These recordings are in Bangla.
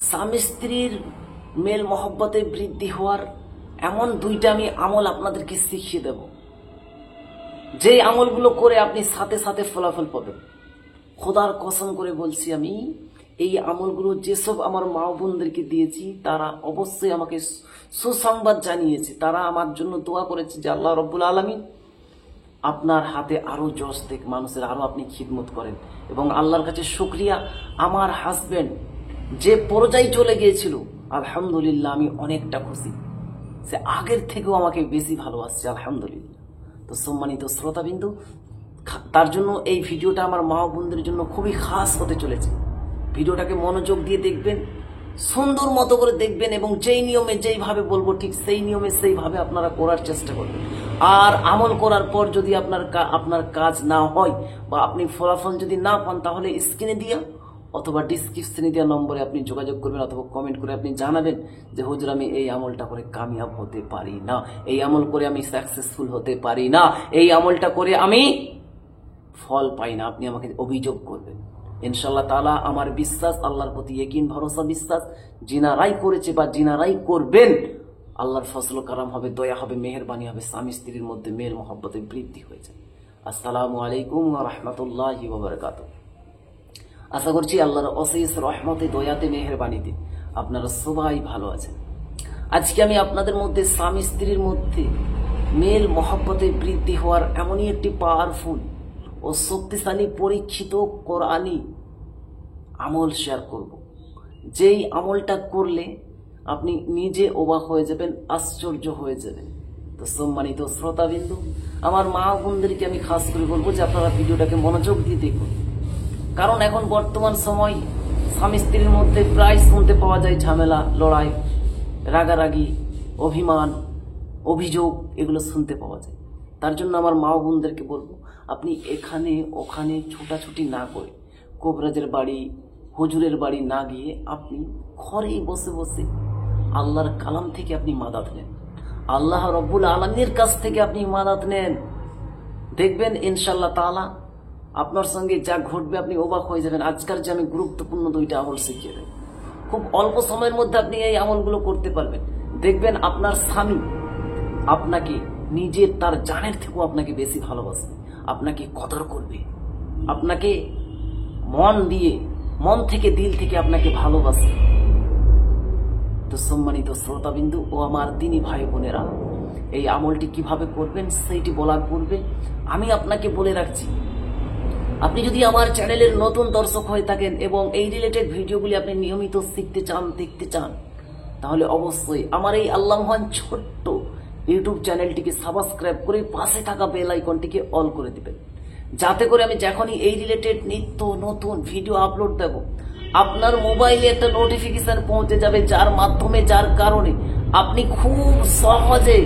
স্বামী স্ত্রীর মেল মহব্বতে বৃদ্ধি হওয়ার এমন দুইটা আমি আমল আপনাদেরকে শিখিয়ে দেব, যে আমলগুলো করে আপনি সাথে সাথে ফলাফল পাবেন। খোদার কসম করে বলছি, আমি এই আমলগুলো যেসব আমার মা বোনদেরকে দিয়েছি তারা অবশ্যই আমাকে সুসংবাদ জানিয়েছে, তারা আমার জন্য দোয়া করেছে যে আল্লাহ রব্বুল আলামিন আপনার হাতে আরো যশ দেখ, মানুষের আরো আপনি খিদমত করেন। এবং আল্লাহর কাছে শুকরিয়া, আমার হাজবেন্ড যে পর্যায়ে চলে গিয়েছিল আলহামদুলিল্লাহ আমি অনেকটা খুশি, সে আগের থেকেও আমাকে বেশি ভালোবাসছে আলহামদুলিল্লাহ। তো সম্মানিত শ্রোতাবিন্দু, তার জন্য এই ভিডিওটা আমার মা বোনদের জন্য খুবই খাস হতে চলেছে। ভিডিওটাকে মনোযোগ দিয়ে দেখবেন, সুন্দর মতো করে দেখবেন এবং যেই নিয়মে যেইভাবে বলবো ঠিক সেই নিয়মে সেইভাবে আপনারা করার চেষ্টা করবেন। আর আমল করার পর যদি আপনার কাজ না হয় বা আপনি ফলাফল যদি না পান, তাহলে স্ক্রিনে দিয়া অথবা ডিসক্রিপশনে দেওয়া নম্বরে আপনি যোগাযোগ করবেন অথবা কমেন্ট করে আপনি জানাবেন যে হুজুর আমি এই আমলটা করে কামিয়াব হতে পারি না, এই আমল করে আমি সাকসেসফুল হতে পারি না, এই আমলটা করে আমি ফল পাই না। আপনি আমাকে অভিযোগ করবেন। ইনশাআল্লাহ তাআলা আমার বিশ্বাস, আল্লাহর প্রতি ইয়াকিন ভরসা বিশ্বাস, যিনারাই করেছে বা যিনারাই করবেন আল্লাহর ফজল কারাম হবে, দয়া হবে, মেহেরবানি হবে, স্বামী স্ত্রীর মধ্যে মেল মহব্বতে বৃদ্ধি হয়েছে। আসসালামু আলাইকুম ওয়া রাহমাতুল্লাহি ওয়া বারাকাতুহু। আশা করছি আল্লাহর অশেষ রহমতে, দয়াতে, মেহেরবানিতে আপনারা সবাই ভালো আছেন। আজকে আমি আপনাদের মধ্যে স্বামী স্ত্রীর মধ্যে মেল মহব্বতে বৃদ্ধি হওয়ার এমনই একটি পাওয়ারফুল ও শক্তিশালী পরীক্ষিত কোরআনি আমল শেয়ার করব, যেই আমলটা করলে আপনি নিজে অবাক হয়ে যাবেন, আশ্চর্য হয়ে যাবেন। তো সম্মানিত শ্রোতাবিন্দু, আমার মা বোনদেরকে আমি খাস করে বলবো যে আপনারা ভিডিওটাকে মনোযোগ দিয়ে দেখুন। কারণ এখন বর্তমান সময় স্বামী স্ত্রীর মধ্যে প্রায় শুনতে পাওয়া যায় ঝামেলা, লড়াই, রাগারাগি, অভিমান, অভিযোগ, এগুলো শুনতে পাওয়া যায়। তার জন্য আমার মা বোনদেরকে বলবো, আপনি এখানে ওখানে ছুটাছুটি না করে, কবিরাজের বাড়ি, হুজুরের বাড়ি না গিয়ে আপনি ঘরেই বসে বসে আল্লাহর কালাম থেকে আপনি মাদাত নেন, আল্লাহ রব্বুল আলামিনের কাছ থেকে আপনি মাদাত নেন। দেখবেন ইনশাআল্লাহ তাআলা আপনার সঙ্গে যা ঘটবে আপনি অবাক হয়ে যাবেন। আজকাল যে আমি গুরুত্বপূর্ণ দুইটা আমল শিখিয়ে দেব, খুব অল্প সময়ের মধ্যে আপনি এই আমলগুলো করতে পারবেন। দেখবেন আপনার স্বামী আপনাকে নিজের তার জানের থেকেও আপনাকে বেশি ভালোবাসবে, আপনাকে কদর করবে, আপনাকে মন দিয়ে, মন থেকে, দিল থেকে আপনাকে ভালোবাসবে। তো সম্মানিত শ্রোতাবিন্দু ও আমার দিনী ভাই বোনেরা, এই আমলটি কিভাবে করবেন সেইটি বলার পূর্বে আমি আপনাকে বলে রাখছি, আপনি যদি আমার চ্যানেলের নতুন দর্শক হয়ে থাকেন এবং এই রিলেটেড ভিডিওগুলি আপনি নিয়মিত শিখতে চান, দেখতে চান, তাহলে অবশ্যই আমার এই আল্লাহ মহান ছোট্ট ইউটিউব চ্যানেলটিকে সাবস্ক্রাইব করে পাশে থাকা বেল আইকনটিকে অল করে দিবেন, যাতে করে আমি যখনই এই রিলেটেড নিত্য নতুন ভিডিও আপলোড দেব আপনার মোবাইলে একটা নোটিফিকেশন পৌঁছে যাবে, যার মাধ্যমে, যার কারণে আপনি খুব সহজে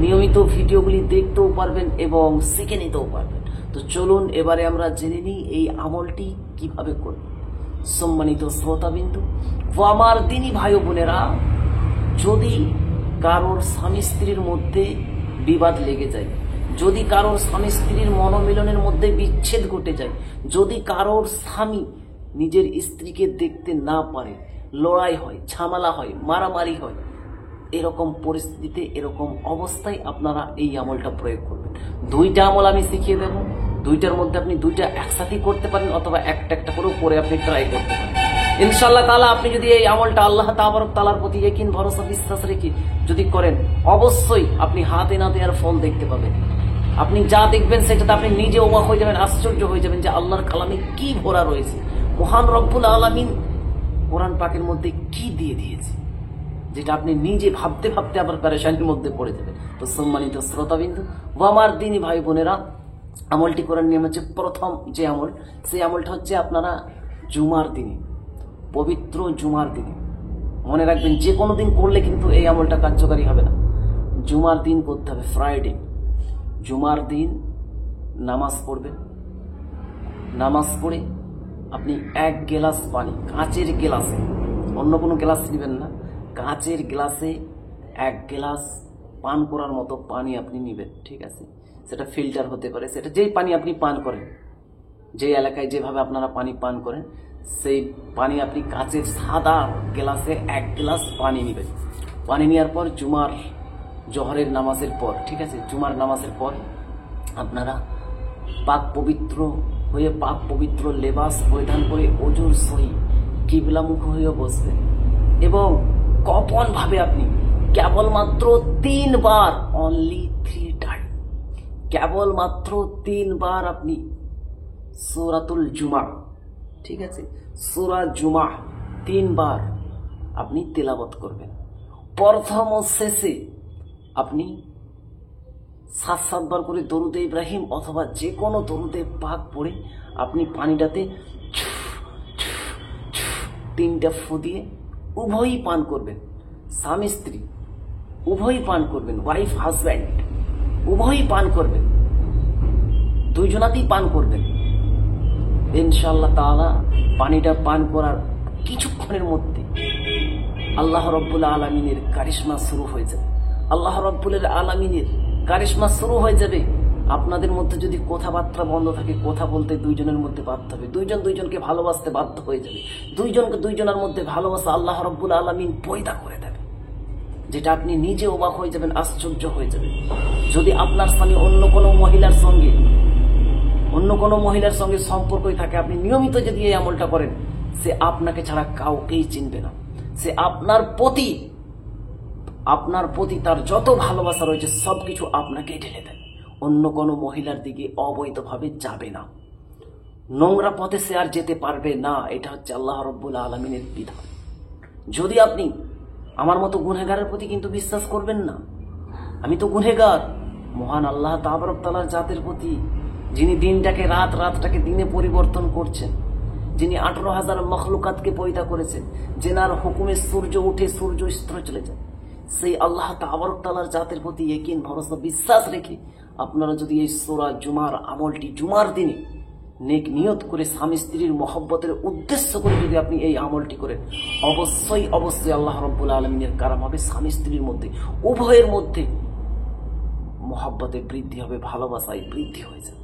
নিয়মিত ভিডিওগুলি দেখতেও পারবেন এবং শিখে নিতেও পারবেন। তো চলুন এবারে আমরা জেনে নিই এই আমলটি কিভাবে করব। সম্মানিত শ্রোতাবিন্দু ও আমার দিনী ভাই বোনেরা, যদি কারোর স্বামী স্ত্রীর মধ্যে বিবাদ লেগে যায়, যদি কারোর স্বামী স্ত্রীর মনোমিলনের মধ্যে বিচ্ছেদ ঘটে যায়, যদি কারোর স্বামী নিজের স্ত্রীকে দেখতে না পারে, লড়াই হয়, ঝামেলা হয়, মারামারি হয়, এরকম পরিস্থিতিতে, এরকম অবস্থায় আপনারা এই আমলটা প্রয়োগ করবেন। দুইটা আমল আমি শিখিয়ে দেব, দুইটার মধ্যে আপনি দুইটা একসাথে করতে পারেন অথবা একটা একটা করেও করে আপনি ট্রাই করতে পারেন। ইনশাআল্লাহ তাআলা আপনি যদি এই আমলটা আল্লাহ তাবারক তাআলার প্রতি ইয়াকিন ভরসা বিশ্বাস রেখে যদি করেন, অবশ্যই আপনি হাতে নাতে আর ফল দেখতে পাবেন। আপনি যা দেখবেন সেটাতে আপনি নিজে অবাক হয়ে যাবেন, আশ্চর্য হয়ে যাবেন যে আল্লাহর কালামে কি ভরা রয়েছে, মহান রব্বুল আলামিন কোরআন পাকের মধ্যে কি দিয়ে দিয়েছে, যেটা আপনি নিজে ভাবতে ভাবতে আবার পেরেশানির মধ্যে পড়ে যাবেন। তো সম্মানিত শ্রোতাবিন্দু ও আমার দিনী ভাই বোনেরা, আমলটি করার নিয়ম হচ্ছে, প্রথম যে আমল, সেই আমলটা হচ্ছে আপনারা জুমার দিনে, পবিত্র জুমার দিনে, মনে রাখবেন যে কোনো দিন করলে কিন্তু এই আমলটা কার্যকারী হবে না, জুমার দিন করতে হবে, ফ্রাইডে। জুমার দিন নামাজ পড়বেন, নামাজ পড়ে আপনি এক গ্লাস পানি, কাঁচের গ্লাসে, অন্য কোনো গ্লাস নেবেন না, কাঁচের গ্লাসে এক গ্লাস পান করার মতো পানি আপনি নেবেন, ঠিক আছে? সেটা ফিল্টার হতে পারে, সেটা যেই পানি আপনি পান করেন, যে এলাকায় যেভাবে আপনারা পানি পান করেন সেই পানি আপনি কাচের সাদা গ্লাসে 1 গ্লাস পানি নেবেন। পানি নেওয়ার পর জোহরের নামাজের পর, ঠিক আছে, জুমার নামাজের পর আপনারা পাক পবিত্র হয়ে পাক পবিত্র লেবাস পরিধান করে ওজুর সহিত কিবলামুখ হয়ে বসবেন এবং কপন ভাবে আপনি কেবলমাত্র 3 বার, অনলি 3 টাইম, কেবলমাত্র 3 বার আপনি সূরাতুল জুমা, ঠিক আছে, সূরা জুমা 3 বার আপনি তেলাওয়াত করবেন। প্রথম ও শেষে আপনি 7 বার করে দরুদে ইব্রাহিম অথবা যে কোনো দরুদে পাক পড়ে আপনি পানিটাতে 3টা ফু দিয়ে উভয়ই পান করবেন। স্বামী স্ত্রী উভয়ই পান করবেন, ওয়াইফ হাজব্যান্ড উভয়ই পান করবেন, দুইজনাতেই পান করবেন। ইনশাআল্লাহ তাআলা পানিটা পান করার কিছুক্ষণের মধ্যে আল্লাহ রাব্বুল আলামিনের কারিশমা শুরু হয়ে যাবে। আল্লাহ রাব্বুল আলামিনের কারিশমা শুরু হয়ে যাবে। আপনাদের মধ্যে যদি কথাবার্তা বন্ধ থাকে, কথা বলতে দুইজনের মধ্যে বাধ্য হবে, দুইজন দুইজনকে ভালোবাসতে বাধ্য হয়ে যাবে, দুইজনকে দুইজনের মধ্যে ভালোবাসা আল্লাহ রাব্বুল আলামিন পয়দা করে দেবে, যেটা আপনি নিজে অবাক হয়ে যাবেন, আশ্চর্য হয়ে যাবেন। যদি আপনার স্বামী অন্য কোনো মহিলার সঙ্গে সম্পর্কই থাকে, আপনি নিয়মিত যদি এই আমলটা করেন, সে আপনাকে ছাড়া কাউকেই চিনবে না। সে আপনার প্রতি তার যত ভালোবাসা রয়েছে সবকিছু আপনাকে ঢেলে দেবে, অন্য কোনো মহিলার দিকে অবৈধভাবে যাবে না, নোংরা পথে সে আর যেতে পারবে না। এটা হচ্ছে আল্লাহ রাব্বুল আলামিনের বিধান। যদি আপনি আমার মতো গুনহেগারের প্রতি কিন্তু বিশ্বাস করবেন না, আমি তো গুনহেগার, মহান আল্লাহ তাবারক তাআলার জাতের প্রতি, যিনি দিনটাকে রাতটাকে দিনে পরিবর্তন করছেন, যিনি 18,000 মখলুকাতকে পয়দা করেছেন, যেনার হুকুমে সূর্য উঠে সূর্য অস্ত চলে যায়, সেই আল্লাহ তাবারক তাআলার জাতের প্রতি ইয়াকিন ভরসা বিশ্বাস রেখে আপনারা যদি এই সূরা জুমার আমলটি জুমার দিনে নেক নিয়ত করে স্বামী স্ত্রীর মহব্বতের উদ্দেশ্য করে যদি আপনি এই আমলটি করেন, অবশ্যই আল্লাহ রাব্বুল আলামিনের কারাম হবে। স্বামী স্ত্রীর মধ্যে উভয়ের মধ্যে মহব্বতে বৃদ্ধি হবে, ভালোবাসায় বৃদ্ধি হয়ে যাবে,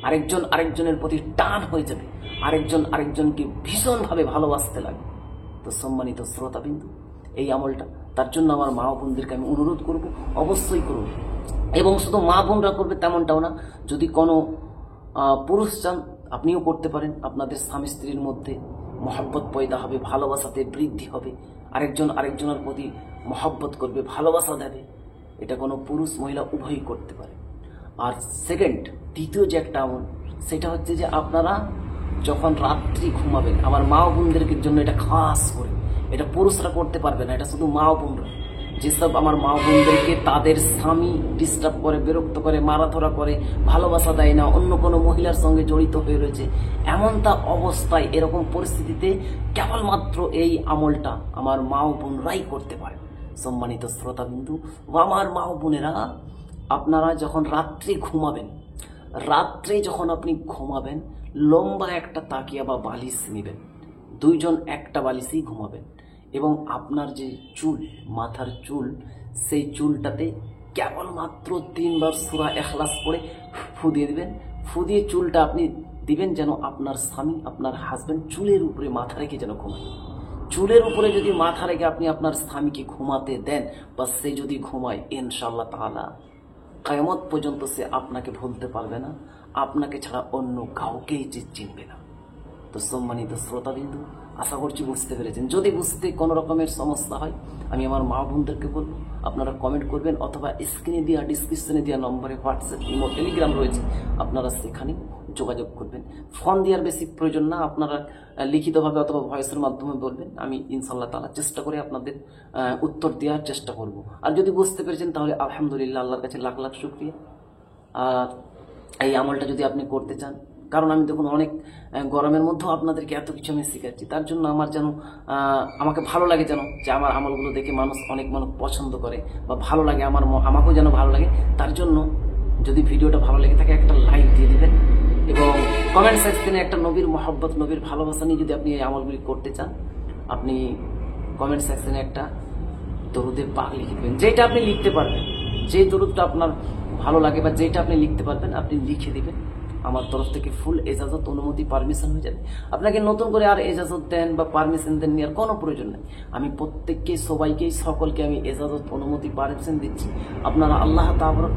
আরেকজন আরেকজনের প্রতি টান হয়ে যাবে, আরেকজন আরেকজনকে ভীষণভাবে ভালোবাসতে লাগবে। তো সম্মানিত শ্রোতাবিন্দু, এই আমলটা তার জন্য আমার মা বোনদেরকে আমি অনুরোধ করব, অবশ্যই করব। এবং শুধু মা বোনরা করবে তেমনটাও না, যদি কোনো পুরুষ চান আপনিও করতে পারেন। আপনাদের স্বামী স্ত্রীর মধ্যে মহব্বত পয়দা হবে, ভালোবাসাতে বৃদ্ধি হবে, আরেকজন আরেকজনের প্রতি মহব্বত করবে, ভালোবাসা দেবে। এটা কোনো পুরুষ মহিলা উভয়ই করতে পারে। আর দ্বিতীয় যে একটা আমল, সেটা হচ্ছে যে আপনারা যখন রাত্রি ঘুমাবেন, আমার মা বোনদেরকে জন্য এটা খাস করে, এটা পুরুষরা করতে পারবে না, এটা শুধু মা বোনরা। যেসব আমার মা বোনদেরকে তাদের স্বামী ডিস্টার্ব করে, বিরক্ত করে, মারাধরা করে, ভালোবাসা দেয় না, অন্য কোনো মহিলার সঙ্গে জড়িত হয়ে রয়েছে, এমনটা অবস্থায়, এরকম পরিস্থিতিতে কেবলমাত্র এই আমলটা আমার মা বোনরাই করতে পারে। সম্মানিত শ্রোতাবিন্দু ও আমার মা বোনেরা, আপনারা যখন রাত্রে যখন আপনি ঘুমাবেন, লম্বা একটা তাকিয়া বা বালিশ নেবেন, দুইজন একটা বালিশেই ঘুমাবেন, এবং আপনার যে চুল, মাথার চুল, সেই চুলটাতে কেবলমাত্র 3 বার সূরা ইখলাস পড়ে ফু দিয়ে দিবেন। ফু দিয়ে চুলটা আপনি দিবেন যেন আপনার স্বামী, আপনার হাজবেন্ড চুলের উপরে মাথা রেখে যেন ঘুমায়। চুলের উপরে যদি মাথা রেখে আপনি আপনার স্বামীকে ঘুমাতে দেন, বা সে যদি ঘুমায়, ইনশাআল্লাহ তাআলা কিয়ামত পর্যন্ত সে আপনাকে ভুলতে পারবে না, আপনাকে ছাড়া অন্য কাউকেই চিনবে না। তো সম্মানিত শ্রোতাবিন্দু, আশা করছি বুঝতে পেরেছেন। যদি বুঝতে কোনো রকমের সমস্যা হয়, আমি আমার মা বোনদেরকে বলবো আপনারা কমেন্ট করবেন, অথবা স্ক্রিনে দেওয়া ডিসক্রিপশনে দেওয়া নম্বরে হোয়াটসঅ্যাপ, ইমো, টেলিগ্রাম রয়েছে, আপনারা সেখানে যোগাযোগ করবেন। ফোন দেওয়ার বেশি প্রয়োজন না, আপনারা লিখিতভাবে অথবা ভয়েসের মাধ্যমে বলবেন, আমি ইনশাআল্লাহ তাআলা চেষ্টা করে আপনাদের উত্তর দেওয়ার চেষ্টা করব। আর যদি বুঝতে পেরেছেন তাহলে আলহামদুলিল্লাহ, আল্লাহর কাছে লাখ লাখ শুকরিয়া। আর এই আমলটা যদি আপনি করতে চান, কারণ আমি দেখুন অনেক গরমের মধ্যেও আপনাদেরকে এত কিছু আমি শেখাচ্ছি, তার জন্য আমার যেন আমাকে ভালো লাগে, যেন যে আমার আমলগুলো দেখে অনেক মানুষ পছন্দ করে বা ভালো লাগে, আমাকেও যেন ভালো লাগে। তার জন্য যদি ভিডিওটা ভালো লেগে থাকে, একটা লাইক দিয়ে দিবেন, এবং কমেন্ট সেকশনে একটা নবীর মহব্বত, নবীর ভালোবাসা নিয়ে যদি আপনি এই আমলগুলি করতে চান, আপনি কমেন্ট সেকশনে একটা দরুদে পাক লিখে দেবেন, যেটা আপনি লিখতে পারবেন, যে দরুদটা আপনার ভালো লাগে বা যেটা আপনি লিখতে পারবেন আপনি লিখে দিবেন। আমার তরফ থেকে ফুল এজাজত, অনুমতি, পারমিশন হয়ে যাবে। আপনাকে নতুন করে আর এজাজত দেন বা পারমিশন দেন নেওয়ার কোনো প্রয়োজন নেই। আমি প্রত্যেককে, সবাইকেই, সকলকে আমি এজাজত, অনুমতি, পারমিশন দিচ্ছি। আপনারা আল্লাহ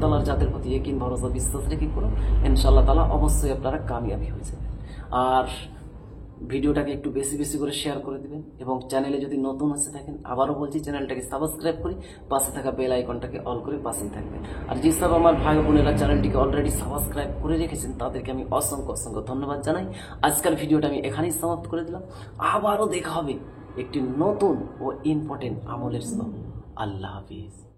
তাআলার জাতের প্রতি ইয়াকিন, ভরসা, বিশ্বাস রেখে করুন। ইনশাআল্লাহ তাআলা অবশ্যই আপনারা কামিয়াবি হয়ে যাবেন। আর ভিডিওটাকে একটু বেশি বেশি করে শেয়ার করে দিবেন এবং চ্যানেলে যদি নতুন এসে থাকেন, আবারও বলছি, চ্যানেলটাকে সাবস্ক্রাইব করে পাশে থাকা বেল আইকনটাকে অল করে পাশেই থাকবেন। আর যেসব আমার ভাই বোনেরা চ্যানেলটিকে অলরেডি সাবস্ক্রাইব করে রেখেছেন তাদেরকে আমি অসংখ্য অসংখ্য ধন্যবাদ জানাই। আজকের ভিডিওটা আমি এখানেই সমাপ্ত করে দিলাম। আবারও দেখা হবে একটি নতুন ও ইম্পর্টেন্ট আমলের সহ। আল্লাহ হাফিজ।